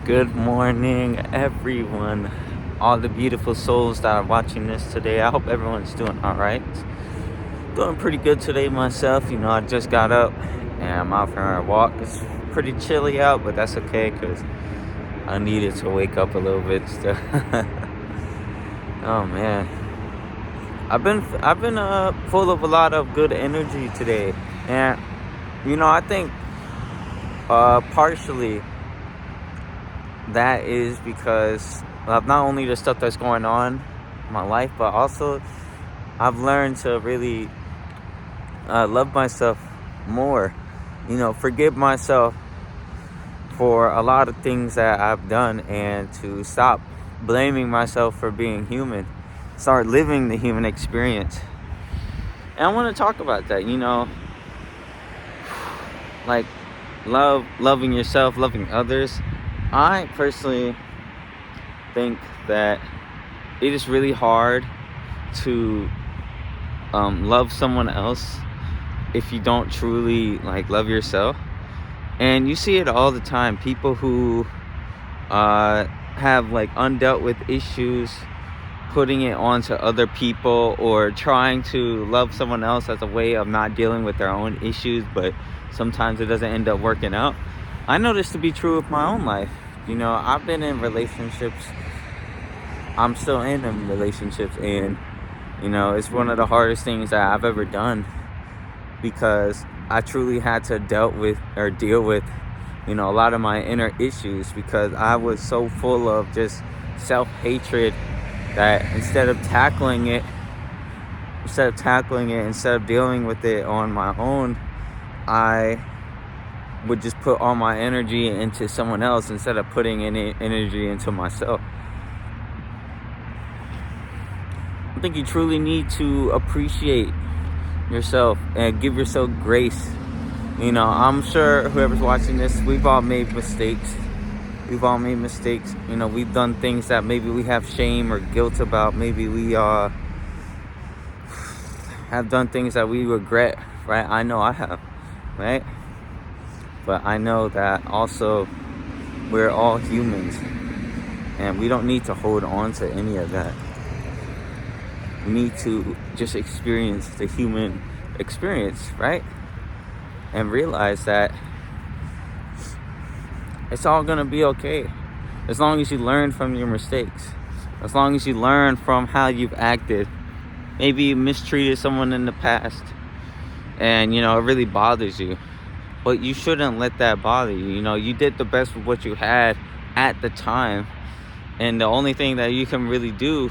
Good morning, everyone. All the beautiful souls that are watching this today. I hope everyone's doing all right. Doing pretty good today myself. I just got up and I'm out for a walk. It's pretty chilly out, but that's okay because I needed to wake up a little bit still. Oh man, I've been full of a lot of good energy today, and I think partially that is because of not only the stuff that's going on in my life, but also I've learned to really love myself more. Forgive myself for a lot of things that I've done, and to stop blaming myself for being human. Start living the human experience. And I want to talk about that. Like loving yourself, loving others. I personally think that it is really hard to love someone else if you don't truly love yourself. And you see it all the time. People who have undealt with issues, putting it onto other people, or trying to love someone else as a way of not dealing with their own issues, but sometimes it doesn't end up working out. I know this to be true of my own life. I've been in relationships. I'm still in them relationships, and it's one of the hardest things that I've ever done, because I truly had to deal with a lot of my inner issues, because I was so full of just self-hatred that instead of tackling it, instead of dealing with it on my own, I would just put all my energy into someone else instead of putting any energy into myself. I think you truly need to appreciate yourself and give yourself grace. I'm sure whoever's watching this, we've all made mistakes. We've done things that maybe we have shame or guilt about. Maybe we have done things that we regret, right? I know I have, right? But I know that also we're all humans, and we don't need to hold on to any of that. We need to just experience the human experience, right? And realize that it's all gonna be okay, as long as you learn from your mistakes, as long as you learn from how you've acted. Maybe you mistreated someone in the past, and it really bothers you, but you shouldn't let that bother you. You did the best with what you had at the time, and the only thing that you can really do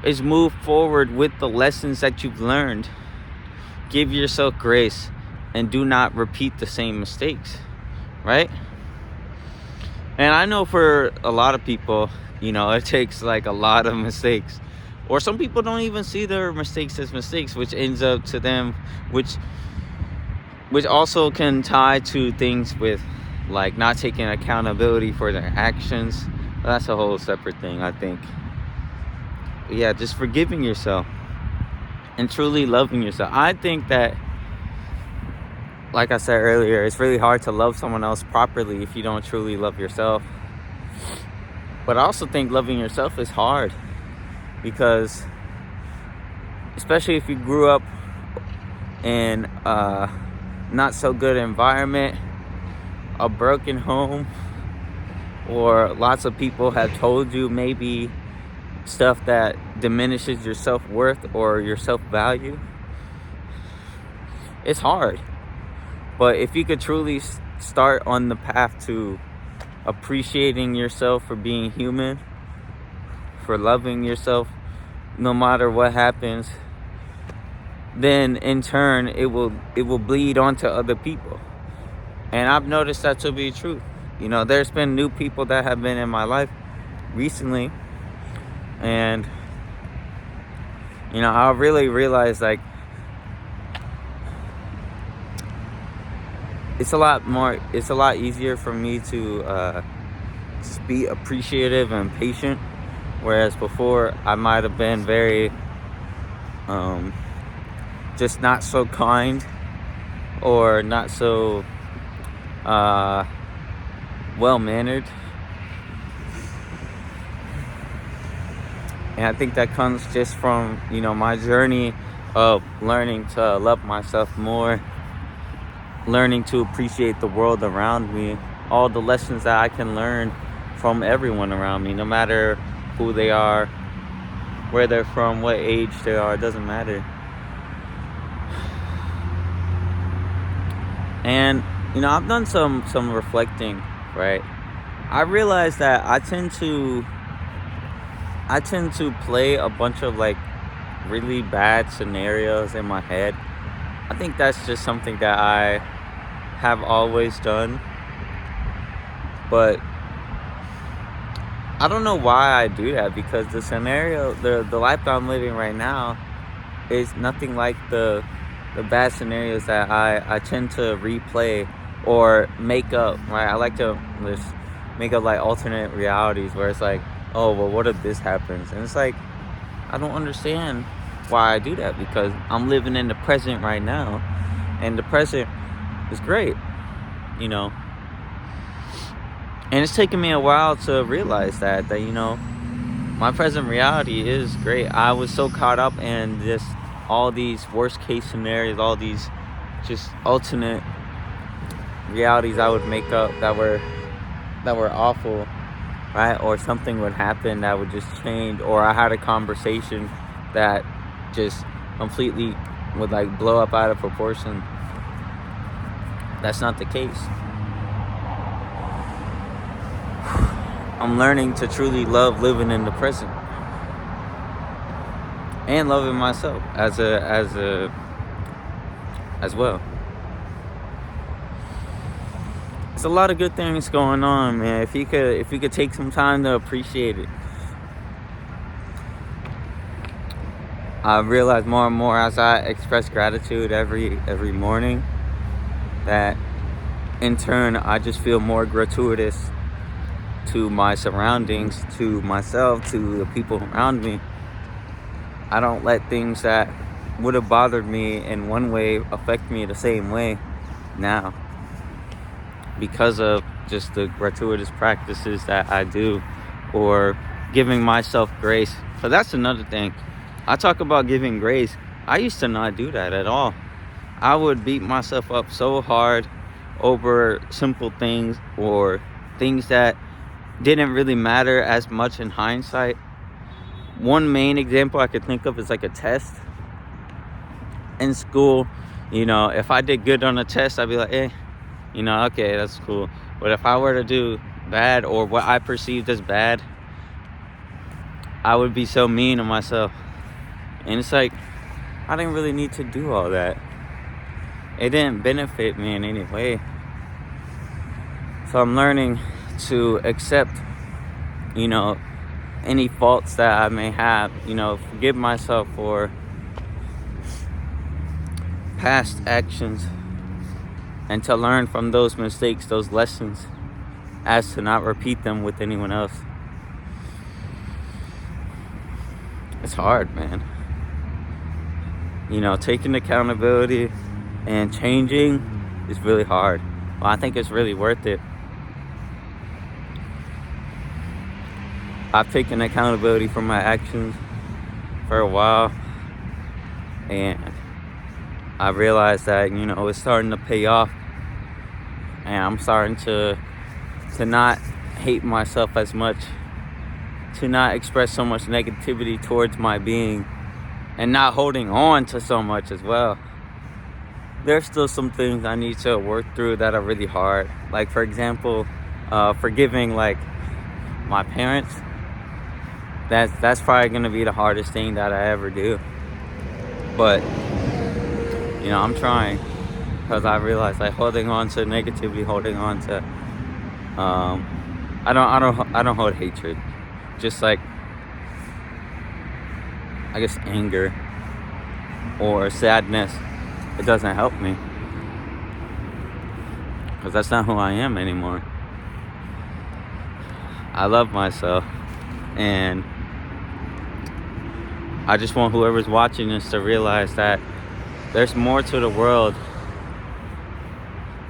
is move forward with the lessons that you've learned. Give yourself grace and do not repeat the same mistakes, right? And I know for a lot of people, it takes a lot of mistakes, or some people don't even see their mistakes as mistakes, which ends up to them, which also can tie to things with not taking accountability for their actions. But that's a whole separate thing, I think. Yeah, just forgiving yourself and truly loving yourself. I think that, like I said earlier, it's really hard to love someone else properly if you don't truly love yourself. But I also think loving yourself is hard, because especially if you grew up in a not so good environment, a broken home, or lots of people have told you maybe stuff that diminishes your self-worth or your self-value, it's hard. But if you could truly start on the path to appreciating yourself for being human, for loving yourself no matter what happens, then in turn it will bleed onto other people. And I've noticed that to be true. There's been new people that have been in my life recently, and I really realized it's a lot easier for me to just be appreciative and patient, whereas before I might have been very just not so kind, or not so well mannered. And I think that comes just from, my journey of learning to love myself more, learning to appreciate the world around me, all the lessons that I can learn from everyone around me, no matter who they are, where they're from, what age they are, it doesn't matter. And, I've done some reflecting, right? I realized that I tend to play a bunch of like really bad scenarios in my head. I think that's just something that I have always done, but I don't know why I do that, because the life that I'm living right now is nothing like the bad scenarios that I tend to replay or make up, right? I like to just make up like alternate realities where it's like, oh, well, what if this happens? And it's like, I don't understand why I do that, because I'm living in the present right now, and the present is great, And it's taken me a while to realize that my present reality is great. I was so caught up in just all these worst case scenarios, all these just alternate realities I would make up that were awful, right? Or something would happen that would just change, or I had a conversation that just completely would like blow up out of proportion. That's not the case. I'm learning to truly love living in the present and loving myself as well. There's a lot of good things going on, man. If you could take some time to appreciate it. I realize more and more as I express gratitude every morning, that in turn I just feel more gratuitous to my surroundings, to myself, to the people around me. I don't let things that would have bothered me in one way affect me the same way now, because of just the gratuitous practices that I do, or giving myself grace. So that's another thing. I talk about giving grace. I used to not do that at all. I would beat myself up so hard over simple things, or things that didn't really matter as much in hindsight. One main example I could think of is like a test in school. If I did good on a test, I'd be like, okay, that's cool. But if I were to do bad, or what I perceived as bad, I would be so mean to myself. And it's like, I didn't really need to do all that. It didn't benefit me in any way. So I'm learning to accept, any faults that I may have, forgive myself for past actions, and to learn from those mistakes, those lessons, as to not repeat them with anyone else. It's hard, man. Taking accountability and changing is really hard. Well, I think it's really worth it. I've taken accountability for my actions for a while, and I realized that, it's starting to pay off, and I'm starting to not hate myself as much, to not express so much negativity towards my being, and not holding on to so much as well. There's still some things I need to work through that are really hard. Like, for example, forgiving like my parents. That's probably gonna be the hardest thing that I ever do. But I'm trying, because I realize like holding on to negativity, holding on to I don't hold hatred. Just like, I guess, anger or sadness, it doesn't help me, because that's not who I am anymore. I love myself, and I just want whoever's watching this to realize that there's more to the world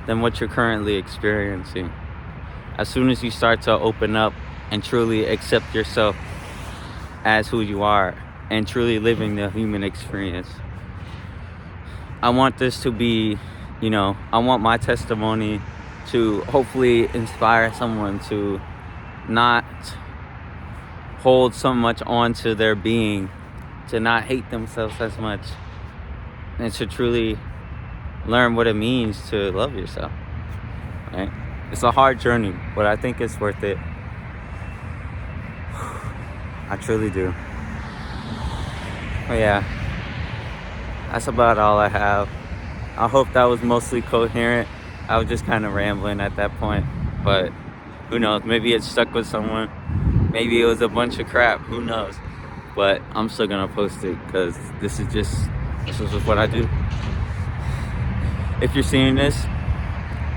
than what you're currently experiencing. As soon as you start to open up and truly accept yourself, as who you are and truly living the human experience. I want this to be, I want my testimony to hopefully inspire someone to not hold so much onto their being, to not hate themselves as much, and to truly learn what it means to love yourself, right? It's a hard journey, but I think it's worth it. I truly do. But yeah, that's about all I have. I hope that was mostly coherent. I was just kind of rambling at that point, but who knows? Maybe it stuck with someone. Maybe it was a bunch of crap. Who knows? But I'm still gonna post it because this is just what I do. If you're seeing this,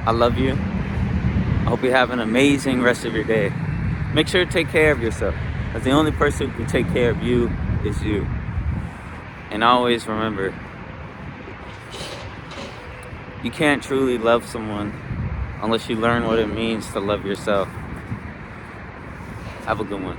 I love you. I hope you have an amazing rest of your day. Make sure to take care of yourself, because the only person who can take care of you is you. And always remember, you can't truly love someone unless you learn what it means to love yourself. Have a good one.